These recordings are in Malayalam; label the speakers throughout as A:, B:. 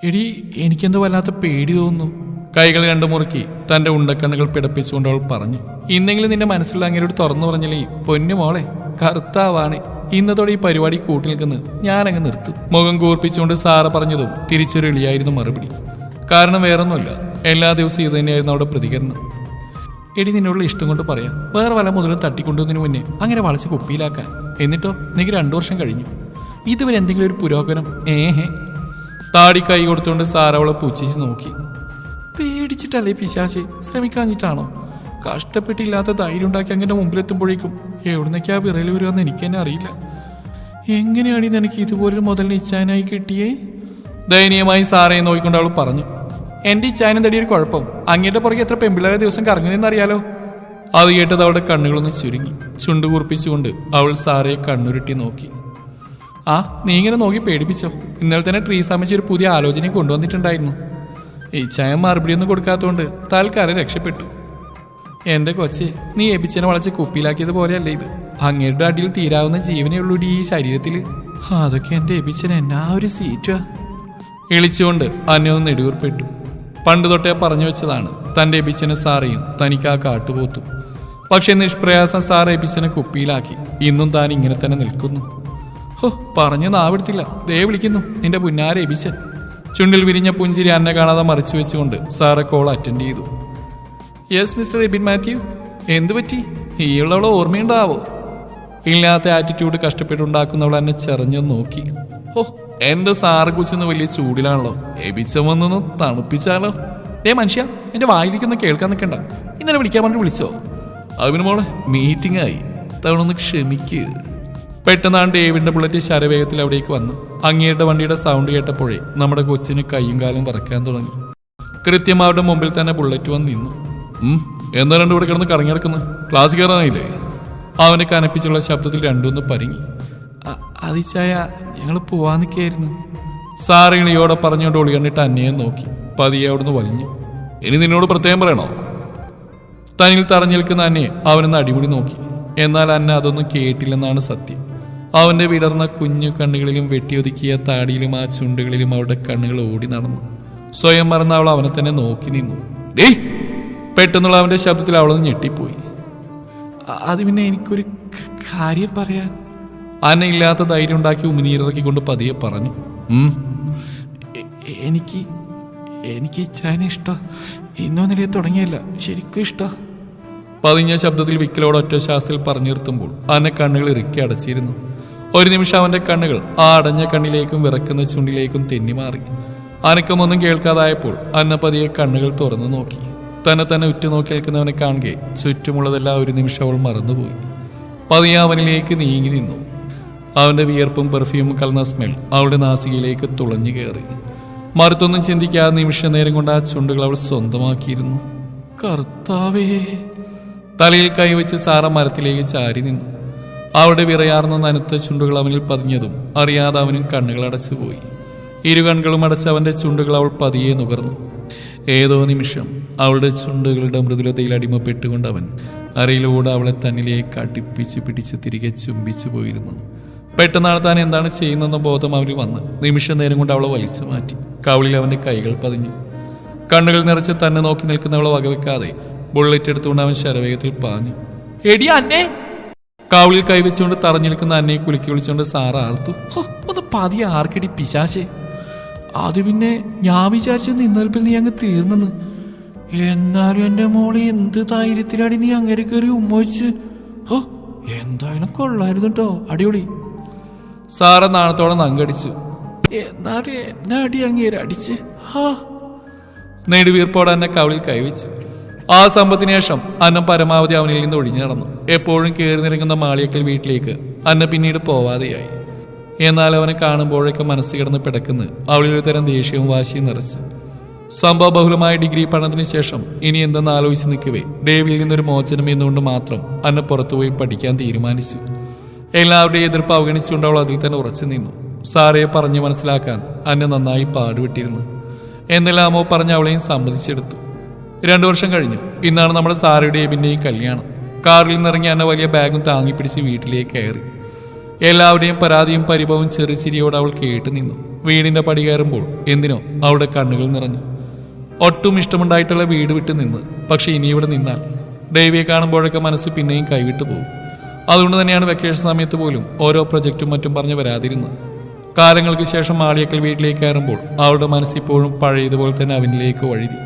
A: എടി എനിക്കെന്തോ വല്ലാത്ത പേടി തോന്നുന്നു. കൈകൾ രണ്ടു മുറുക്കി തന്റെ ഉണ്ടക്കണ്ണുകൾ പിടപ്പിച്ചുകൊണ്ട് അവൾ പറഞ്ഞു. ഇന്നെങ്കിലും നിന്റെ മനസ്സിലുള്ള അങ്ങേരോട് തുറന്നു പറഞ്ഞില്ലേ പൊന്നു മോളെ, കർത്താവാണ് ഇന്നത്തോടെ ഈ പരിപാടി കൂട്ടി നിൽക്കുന്നത്, ഞാനങ്ങ് നിർത്തും. മുഖം കൂർപ്പിച്ചുകൊണ്ട് സാറ പറഞ്ഞതും തിരിച്ചൊരു എളിയായിരുന്നു മറുപടി. കാരണം വേറൊന്നുമില്ല, എല്ലാ ദിവസവും ഇത് തന്നെയായിരുന്നു അവിടെ പ്രതികരണം. എടി നിന്നോടുള്ള ഇഷ്ടം കൊണ്ട് പറയാം, വേറെ വല്ല മുതലും തട്ടിക്കൊണ്ടുവന്നതിന് മുന്നേ അങ്ങനെ വളച്ച് കുപ്പിയിലാക്കാൻ. എന്നിട്ടോ നിനക്ക് 2 വർഷം കഴിഞ്ഞു, ഇതുവരെ എന്തെങ്കിലും ഒരു പുരോഗമനം? താടി കൈ കൊടുത്തുകൊണ്ട് സാറ അവളെ പുച്ഛിച്ച് നോക്കി. പേടിച്ചിട്ടല്ലേ പിശാചേ, ശ്രമിക്കാഞ്ഞിട്ടാണോ? കഷ്ടപ്പെട്ടില്ലാത്ത ധൈര്യം ഉണ്ടാക്കി അങ്ങനെ മുമ്പിലെത്തുമ്പോഴേക്കും എവിടുന്നൊക്കെ ആ വിറയിൽ വരുമെന്ന് എനിക്ക് തന്നെ അറിയില്ല. എങ്ങനെയാണ് നിനക്ക് ഇതുപോലൊരു മുതലിന് ഇച്ഛാനായി കിട്ടിയേ? ദയനീയമായി സാറയെ നോക്കിക്കൊണ്ട് അവൾ പറഞ്ഞു. എന്റെ ഇച്ഛാനും തടിയൊരു കുഴപ്പം, അങ്ങയുടെ പുറകെ എത്ര പെമ്പിള്ളേരെ ദിവസം കറങ്ങുന്നറിയാലോ. അത് കേട്ടത് അവളുടെ കണ്ണുകളൊന്ന് ചുരുങ്ങി. ചുണ്ടു കുറിപ്പിച്ചുകൊണ്ട് അവൾ സാറയെ കണ്ണുരുട്ടി നോക്കി. ആ നീ ഇങ്ങനെ നോക്കി പേടിപ്പിച്ചോ? ഇന്നലെ തന്നെ ട്രീസ് അമ്മച്ചി ഒരു പുതിയ ആലോചന കൊണ്ടുവന്നിട്ടുണ്ടായിരുന്നു. ഇച്ഛായ മറുപടി ഒന്നും കൊടുക്കാത്തതുകൊണ്ട് തൽക്കാലം രക്ഷപ്പെട്ടു. എന്റെ കൊച്ചെ, നീ എബിച്ചനെ വളച്ച് കുപ്പിയിലാക്കിയത് പോലെയല്ലേ ഇത്. അങ്ങയുടെ അടിയിൽ തീരാവുന്ന ജീവനേ ഉള്ളൂ ഈ ശരീരത്തില്. അതൊക്കെ എന്റെ എബിച്ചൻ എന്നാ ഒരു സീറ്റാ. ഇളിച്ചുകൊണ്ട് അന്യൊന്ന് നെടുവീർപ്പെട്ടു. പണ്ട് തൊട്ടേ പറഞ്ഞു വെച്ചതാണ് തന്റെ എബിച്ചനെ സാറയും തനിക്ക് ആ കാട്ടുപോത്തും. പക്ഷെ നിഷ്പ്രയാസം സാർ എബിച്ചനെ കുപ്പിയിലാക്കി. ഇന്നും താൻ ഇങ്ങനെ തന്നെ നിൽക്കുന്നു. പറഞ്ഞു നാവിടുത്തില്ല, ദേ വിളിക്കുന്നു നിന്റെ പുന്നാര എബിച്ചൻ. ചുണ്ടിൽ വിരിഞ്ഞ പുഞ്ചിരി അന്നെ കാണാതെ മറിച്ചു വെച്ചുകൊണ്ട് സാറെ കോൾ അറ്റൻഡ് ചെയ്തു. യെസ് മിസ്റ്റർ എബിൻ മാത്യു, എന്തു പറ്റി? ഈയുള്ളവളെ ഓർമ്മയുണ്ടാവോ? ഇല്ലാത്ത ആറ്റിറ്റ്യൂഡ് കഷ്ടപ്പെട്ടുണ്ടാക്കുന്നവൾ എന്നെ ചെറിഞ്ഞു നോക്കി. എന്റെ സാറെ കുറിച്ചൊന്ന് വലിയ ചൂടിലാണല്ലോ, എബിച്ചൻ വന്നൊന്ന് തണുപ്പിച്ചാലോ? മനുഷ്യ, എന്റെ വായിരിക്കുന്ന കേൾക്കാൻ നിൽക്കണ്ട. ഇന്നലെ വിളിക്കാൻ പറഞ്ഞിട്ട് വിളിച്ചോ? അതിന് മോളെ മീറ്റിംഗ് ആയി, തവണൊന്ന് ക്ഷമിക്ക്. പെട്ടെന്നാണ് ഡേവിഡിന്റെ ബുള്ളറ്റ് ശരവേഗത്തിൽ അവിടേക്ക് വന്നു. അങ്ങേരുടെ വണ്ടിയുടെ സൗണ്ട് കേട്ടപ്പോഴേ നമ്മുടെ കൊച്ചിന് കയ്യും കാലും പറക്കാൻ തുടങ്ങി. കൃത്യം അവരുടെ മുമ്പിൽ തന്നെ ബുള്ളറ്റ് വന്ന് നിന്നു. എന്താ രണ്ടും ഇവിടെ കിടന്ന് കറങ്ങി നടക്കുന്നു? ക്ലാസ് കയറാനായില്ലേ? അവനെ കനപ്പിച്ചുള്ള ശബ്ദത്തിൽ രണ്ടൊന്ന് പരിങ്ങി. അതിച്ചായ ഞങ്ങൾ പോവാൻ നിൽക്കായിരുന്നു. സാറിളിയോടെ പറഞ്ഞുകൊണ്ട് ഒളി കണ്ടിട്ട് അന്നയെ നോക്കി പതിയെ അവിടുന്ന് വലിഞ്ഞു. ഇനി നിന്നോട് പ്രത്യേകം പറയണോ? തനിൽ തറഞ്ഞു നിൽക്കുന്ന അന്നയെ അവനൊന്ന് അടിമുടി നോക്കി. എന്നാൽ അന്ന അതൊന്നും കേട്ടില്ലെന്നാണ് സത്യം. അവന്റെ വിടർന്ന കുഞ്ഞു കണ്ണുകളിലും വെട്ടിയൊതുക്കിയ താടിയിലും ആ ചുണ്ടുകളിലും അവളുടെ കണ്ണുകൾ ഓടി നടന്നു. സ്വയം മറന്ന അവൾ അവനെ തന്നെ നോക്കി നിന്നു. പെട്ടെന്നുള്ള അവന്റെ ശബ്ദത്തിൽ അവളൊന്ന് ഞെട്ടിപ്പോയി. അത് പിന്നെ എനിക്കൊരു കാര്യം പറയാൻ. അന്ന ഇല്ലാത്ത ധൈര്യം ഉണ്ടാക്കി ഉമിനീരിറക്കിക്കൊണ്ട് പതിയെ പറഞ്ഞു. എനിക്ക് ചാന ഇഷ്ടം. ഇന്നോ നിലയെ തുടങ്ങിയല്ല, ശരിക്കും ഇഷ്ടം. പതിഞ്ഞ ശബ്ദത്തിൽ വിക്കലോട് ഒറ്റ ശ്വാസത്തിൽ പറഞ്ഞു നിർത്തുമ്പോൾ അന്ന കണ്ണുകൾ ഇറുക്കി അടച്ചിരുന്നു. ഒരു നിമിഷം അവന്റെ കണ്ണുകൾ ആ അടഞ്ഞ കണ്ണിലേക്കും വിറക്കുന്ന ചുണ്ടിലേക്കും തെന്നിമാറി. അനക്കമൊന്നും കേൾക്കാതായപ്പോൾ അന്ന പതിയെ കണ്ണുകൾ തുറന്നു നോക്കി. തന്നെ ഉറ്റുനോക്കി നിൽക്കുന്നവനെ കാണുകെ ചുറ്റുമുള്ളതെല്ലാം ഒരു നിമിഷം അവൾ മറന്നുപോയി. പതിയെ അവനിലേക്ക് നീങ്ങി നിന്നു. അവന്റെ വിയർപ്പും പെർഫ്യൂമും കലർന്ന സ്മെൽ അവളുടെ നാസികയിലേക്ക് തുളഞ്ഞു കയറി. മറുത്തൊന്നും ചിന്തിക്കാതെ നിമിഷ നേരം കൊണ്ട് ആ ചുണ്ടുകൾ അവൾ സ്വന്തമാക്കിയിരുന്നു. കർത്താവേ! തലയിൽ കൈവച്ച് സാറ മരത്തിലേക്ക് ചാരി നിന്നു. അവളുടെ വിറയാർന്ന നനുത്ത ചുണ്ടുകൾ അവനിൽ പതിഞ്ഞതും അറിയാതെ അവനും കണ്ണുകൾ അടച്ചുപോയി. ഇരു കണ്ണുകളും അടച്ച് അവന്റെ ചുണ്ടുകൾ അവൾ പതിയെ നുകർന്നു. ഏതോ നിമിഷം അവളുടെ ചുണ്ടുകളുടെ മൃദുലതയിൽ അടിമപ്പെട്ടുകൊണ്ട് അവൻ അരയിലൂടെ അവളെ തന്നിലേക്ക് അടുപ്പിച്ച് പിടിച്ച് തിരികെ ചുംബിച്ചു പോയിരുന്നു. പെട്ടെന്നാണ് താൻ എന്താണ് ചെയ്യുന്നതെന്ന ബോധം അവരിൽ വന്ന് നിമിഷ നേരം കൊണ്ട് അവളെ വലിച്ചു മാറ്റി. കവിളിൽ അവന്റെ കൈകൾ പതിഞ്ഞു. കണ്ണുകൾ നിറച്ച് തന്നെ നോക്കി നിൽക്കുന്നവളെ വകവെക്കാതെ ബുള്ളറ്റ് എടുത്തുകൊണ്ട് അവൻ ശരവേഗത്തിൽ പാഞ്ഞു. എടി അന്നേ! കവിളിൽ കൈവച്ചുകൊണ്ട് തറഞ്ഞു നിൽക്കുന്ന അന്നയെ കുലുക്കി വിളിച്ചുകൊണ്ട് സാറ ആർത്തു. ഒന്ന് പതിയെ ആർക്കടി പിശാശേ! അത് പിന്നെ ഞാൻ വിചാരിച്ചു നിന്നൽപ്പിൽ നീ അങ്ങ് തീർന്നെന്ന്. എന്നാലും എന്റെ മോളെ എന്ത് ധൈര്യത്തിലടി നീ അങ്ങനെ കയറി ഉമ്മോച്ച്. എന്തായാലും കൊള്ളായിരുന്നു കേട്ടോ, അടിപൊളി. സാറ നാണത്തോടെ നങ്കടിച്ചു. എന്നാലും എന്നെ അടി അങ്ങേര് അടിച്ച്. നെടുവീർപ്പോടെ എന്നെ കവിളിൽ കൈവച്ചു. ആ സംഭവത്തിന് ശേഷം അന്നം പരമാവധി അവനിൽ നിന്ന് ഒഴിഞ്ഞു നടന്നു. എപ്പോഴും കയറി നിറങ്ങുന്ന മാളിയക്കൽ വീട്ടിലേക്ക് അന്ന പിന്നീട് പോവാതെയായി. എന്നാൽ അവനെ കാണുമ്പോഴൊക്കെ മനസ്സ് കിടന്ന് പിടക്കുന്ന അവളിലൊരു തരം ദേഷ്യവും വാശിയും നിറച്ചു. സംഭവ ബഹുലമായ ഡിഗ്രി പഠനത്തിന് ശേഷം ഇനി എന്തെന്ന് ആലോചിച്ച് നിൽക്കവേ ഡേവിൽ നിന്നൊരു മോചനം എന്നുകൊണ്ട് മാത്രം അന്ന പുറത്തുപോയി പഠിക്കാൻ തീരുമാനിച്ചു. എല്ലാവരുടെയും എതിർപ്പ് അവഗണിച്ചുകൊണ്ട് അവൾ അതിൽ തന്നെ ഉറച്ചു നിന്നു. സാറയെ പറഞ്ഞു മനസ്സിലാക്കാൻ അന്ന നന്നായി പാടുവിട്ടിരുന്നു. എന്നെല്ലാമോ പറഞ്ഞ് അവളെയും സമ്മതിച്ചെടുത്തു. 2 വർഷം കഴിഞ്ഞു. ഇന്നാണ് നമ്മുടെ സാറയുടെയും എബിന്റെയും കല്യാണം. കാറിൽ നിന്നിറങ്ങി അന്ന വലിയ ബാഗും താങ്ങിപ്പിടിച്ച് വീട്ടിലേക്ക് കയറി. എല്ലാവരുടെയും പരാതിയും പരിഭവവും ചെറുചിരിയോടെ അവൾ കേട്ടു നിന്നു. വീടിന്റെ പടി കയറുമ്പോൾ എന്തിനോ അവളുടെ കണ്ണുകൾ നിറഞ്ഞു. ഒട്ടും ഇഷ്ടമുണ്ടായിട്ടുള്ള വീട് വിട്ട് നിന്ന്, പക്ഷെ ഇനി ഇവിടെ നിന്നാൽ ദേവിയെ കാണുമ്പോഴൊക്കെ മനസ്സ് പിന്നെയും കൈവിട്ടു പോകും. അതുകൊണ്ട് തന്നെയാണ് വെക്കേഷൻ സമയത്ത് പോലും ഓരോ പ്രൊജക്റ്റും മറ്റും പറഞ്ഞ് വരാതിരുന്നത്. കാലങ്ങൾക്ക് ശേഷം മാളിയേക്കൽ വീട്ടിലേക്ക് കയറുമ്പോൾ അവളുടെ മനസ്സിപ്പോഴും പഴയതുപോലെ തന്നെ അവനിലേക്ക് വഴുതി.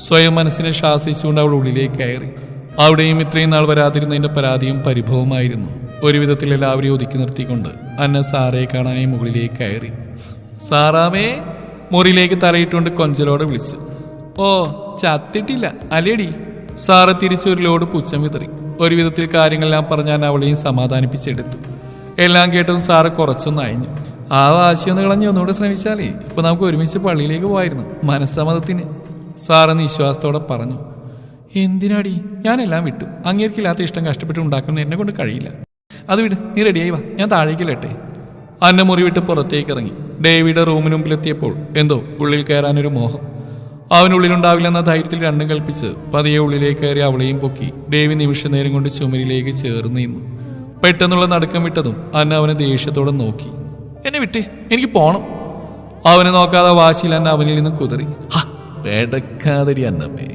A: സ്വയം മനസ്സിനെ ശാസിച്ചുകൊണ്ട് അവൾ ഉള്ളിലേക്ക് കയറി. അവിടെയും ഇത്രയും നാൾ വരാതിരുന്നതിന്റെ പരാതിയും പരിഭവമായിരുന്നു. ഒരു വിധത്തിൽ എല്ലാവരെയും ഒതുക്കി നിർത്തിക്കൊണ്ട് അന്ന സാറയെ കാണാനായി മുകളിലേക്ക് കയറി. സാറാമേ, മുറിയിലേക്ക് തലയിട്ടുകൊണ്ട് കൊഞ്ചലോടെ വിളിച്ചു. ഓ, ചത്തിട്ടില്ല അല്ലേടി? സാറ് തിരിച്ച് ഒരു ലോഡ് പുച്ഛം വിതറി. ഒരു വിധത്തിൽ കാര്യങ്ങളെല്ലാം പറഞ്ഞാൽ അവളെയും സമാധാനിപ്പിച്ചെടുത്തു. എല്ലാം കേട്ടതും സാറ് കുറച്ചൊന്ന് അയഞ്ഞു. ആ വാശിയൊന്ന് കളഞ്ഞ് ഒന്നുകൂടെ ശ്രമിച്ചാലേ ഇപ്പൊ നമുക്ക് ഒരുമിച്ച് പള്ളിയിലേക്ക് പോവായിരുന്നു, മനസ്സമ്മതത്തിന്. സാറെന്ന് വിശ്വാസത്തോടെ പറഞ്ഞു. എന്തിനാടി? ഞാനെല്ലാം വിട്ടു. അങ്ങേർക്കില്ലാത്ത ഇഷ്ടം കഷ്ടപ്പെട്ട് ഉണ്ടാക്കുന്നത് എന്നെ കൊണ്ട് കഴിയില്ല. അത് വിട്, നീ റെഡിയായി വാ, ഞാൻ താഴേക്കില്ലട്ടെ. അന്ന മുറി വിട്ട് പുറത്തേക്ക് ഇറങ്ങി. ഡേവിയുടെ റൂമിന് മുമ്പിലെത്തിയപ്പോൾ എന്തോ ഉള്ളിൽ കയറാനൊരു മോഹം. അവനുള്ളിലുണ്ടാവില്ലെന്ന ധൈര്യത്തിൽ രണ്ടും കൽപ്പിച്ച് പതിയെ ഉള്ളിലേക്ക് കയറി അവളെയും പൊക്കി ദേവി നിമിഷ നേരം കൊണ്ട് ചുമരിലേക്ക് ചേർന്ന് നിന്നു. പെട്ടെന്നുള്ള നടുക്കം വിട്ടതും അന്ന അവനെ ദേഷ്യത്തോടെ നോക്കി. എന്നെ വിട്ട്, എനിക്ക് പോണം. അവനെ നോക്കാതെ വാശിയിൽ അന്ന അവനിൽ നിന്ന് കുതറി. പേടക്കാതടി അന്നമ്മേ,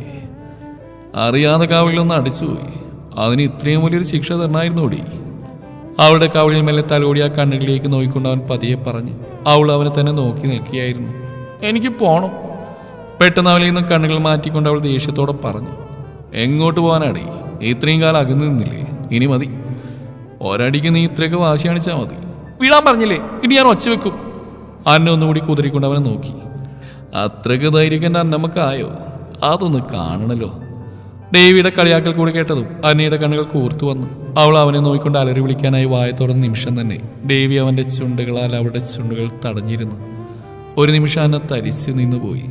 A: അറിയാതെ കാവലിലൊന്ന് അടിച്ചുപോയി. അതിന് ഇത്രയും വലിയൊരു ശിക്ഷ തരണമായിരുന്നു ഓടി. അവളുടെ കവളിൽ മെല്ലെ തലോടി ആ കണ്ണുകളിലേക്ക് നോക്കിക്കൊണ്ട് അവൻ പതിയെ പറഞ്ഞു. അവൾ അവനെ തന്നെ നോക്കി നിൽക്കുകയായിരുന്നു. എനിക്ക് പോണം. പെട്ടെന്ന് അവനിൽ നിന്നും കണ്ണുകൾ മാറ്റിക്കൊണ്ട് അവൾ ദേഷ്യത്തോടെ പറഞ്ഞു. എങ്ങോട്ട് പോകാനാടി? ഇത്രയും കാലം അകന്നു നിന്നില്ലേ? ഇനി മതി. ഒരടിക്ക് നീ ഇത്രയൊക്കെ വാശി കാണിച്ചാൽ മതി. വിടാൻ പറഞ്ഞില്ലേ? ഇനി ഞാൻ ഒച്ച വെക്കും. അന്ന ഒന്നുകൂടി കുതിരിക്കൊണ്ട് അവനെ നോക്കി. അത്രയ്ക്ക് ധൈര്യം എൻ്റെ അന്നമ്മക്കായോ? അതൊന്ന് കാണണല്ലോ. ഡേവിയുടെ കളിയാക്കൽ കൂടി കേട്ടതും അന്നയുടെ കണ്ണുകൾ കൂർത്തു വന്നു. അവൾ അവനെ നോക്കിക്കൊണ്ട് അലറി വിളിക്കാനായി വായ തുറന്ന നിമിഷം തന്നെ ദേവി അവൻ്റെ ചുണ്ടുകളാൽ അവളുടെ ചുണ്ടുകൾ തടഞ്ഞിരുന്നു. ഒരു നിമിഷം അന്ന തരിച്ചു നിന്നുപോയി.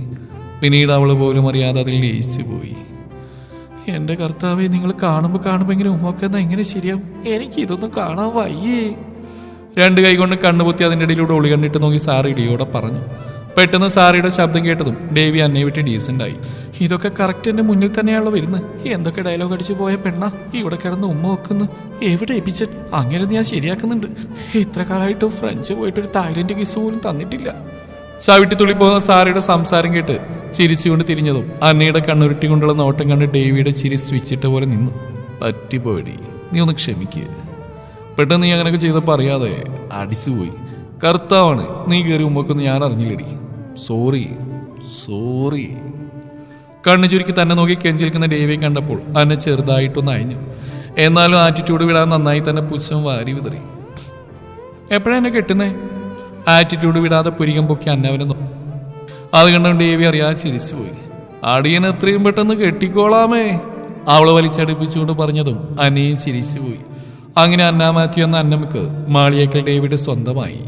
A: പിന്നീട് അവൾ പോലും അറിയാതെ അതിൽ ലയിച്ചു പോയി. എൻ്റെ കർത്താവേ, നിങ്ങൾ കാണുമ്പോൾ ഇങ്ങനെ ഉമ്മക്കെന്നാ എങ്ങനെ ശരിയാവും? എനിക്ക് ഇതൊന്നും കാണാൻ വയ്യേ. രണ്ട് കൈ കൊണ്ട് കണ്ണുപൊത്തി അതിൻ്റെ ഇടയിലൂടെ ഒളി കണ്ടിട്ട് നോക്കി സാറ് ഇടിയോടെ പറഞ്ഞു. പെട്ടെന്ന് സാറിയുടെ ശബ്ദം കേട്ടതും ദേവി അന്നയെ വിട്ട് ഡീസൻ്റായി. ഇതൊക്കെ കറക്റ്റ് എൻ്റെ മുന്നിൽ തന്നെയാണല്ലോ വരുന്നത്. എന്തൊക്കെ ഡയലോഗ് അടിച്ചു പോയ പെണ്ണ ഇവിടെ കിടന്ന് ഉമ്മ വെക്കുന്നു. എവിടെ എപ്പിച്ച അങ്ങനെ ഞാൻ ശരിയാക്കുന്നുണ്ട്. ഇത്ര കാലമായിട്ടും ഫ്രഞ്ച് പോയിട്ടൊരു തായ്ലൻഡ് കിസ് പോലും തന്നിട്ടില്ല. ചവിട്ടി തുള്ളിപ്പോകുന്ന സാറിയുടെ സംസാരം കേട്ട് ചിരിച്ചുകൊണ്ട് തിരിഞ്ഞതും അന്നയുടെ കണ്ണുരുട്ടിക്കൊണ്ടുള്ള നോട്ടം കണ്ട് ഡേവിയുടെ ചിരി സ്വിച്ചിട്ട പോലെ നിന്നു. പറ്റിപ്പോയടി, നീ ഒന്ന് ക്ഷമിക്കുക. പെട്ടെന്ന് നീ അങ്ങനെയൊക്കെ ചെയ്തപ്പോൾ അറിയാതെ അടിച്ചുപോയി. കർത്താവാണ്, നീ കയറി മുമ്പൊക്കൊന്നും ഞാൻ അറിഞ്ഞില്ലടി. സോറി. കണ്ണു ചുരുക്കി തന്നെ നോക്കി കെഞ്ചിരിക്കുന്ന ഡേവിയെ കണ്ടപ്പോൾ അന്നെ ചെറുതായിട്ടൊന്ന് അയഞ്ഞു. എന്നാലും ആറ്റിറ്റ്യൂഡ് വിടാൻ നന്നായി തന്നെ പുച്ഛം വാരി വിതറി. എപ്പോഴാ എന്നെ കെട്ടുന്നേ? ആറ്റിറ്റ്യൂഡ് വിടാതെ പുരികം പൊക്കി അന്നവനെ നോക്കി. അത് കണ്ടുകൊണ്ട് ദേവി അറിയാതെ ചിരിച്ചുപോയി. അടിയൻ എത്രയും പെട്ടെന്ന് കെട്ടിക്കോളാമേ, അവളെ വലിച്ചടുപ്പിച്ചുകൊണ്ട് പറഞ്ഞതും അന്നയും ചിരിച്ചുപോയി. അങ്ങനെ അന്ന മാത്യു എന്ന അന്നമ്മക്ക് മാളിയേക്കൽ ഡേവിയുടെ സ്വന്തമായി.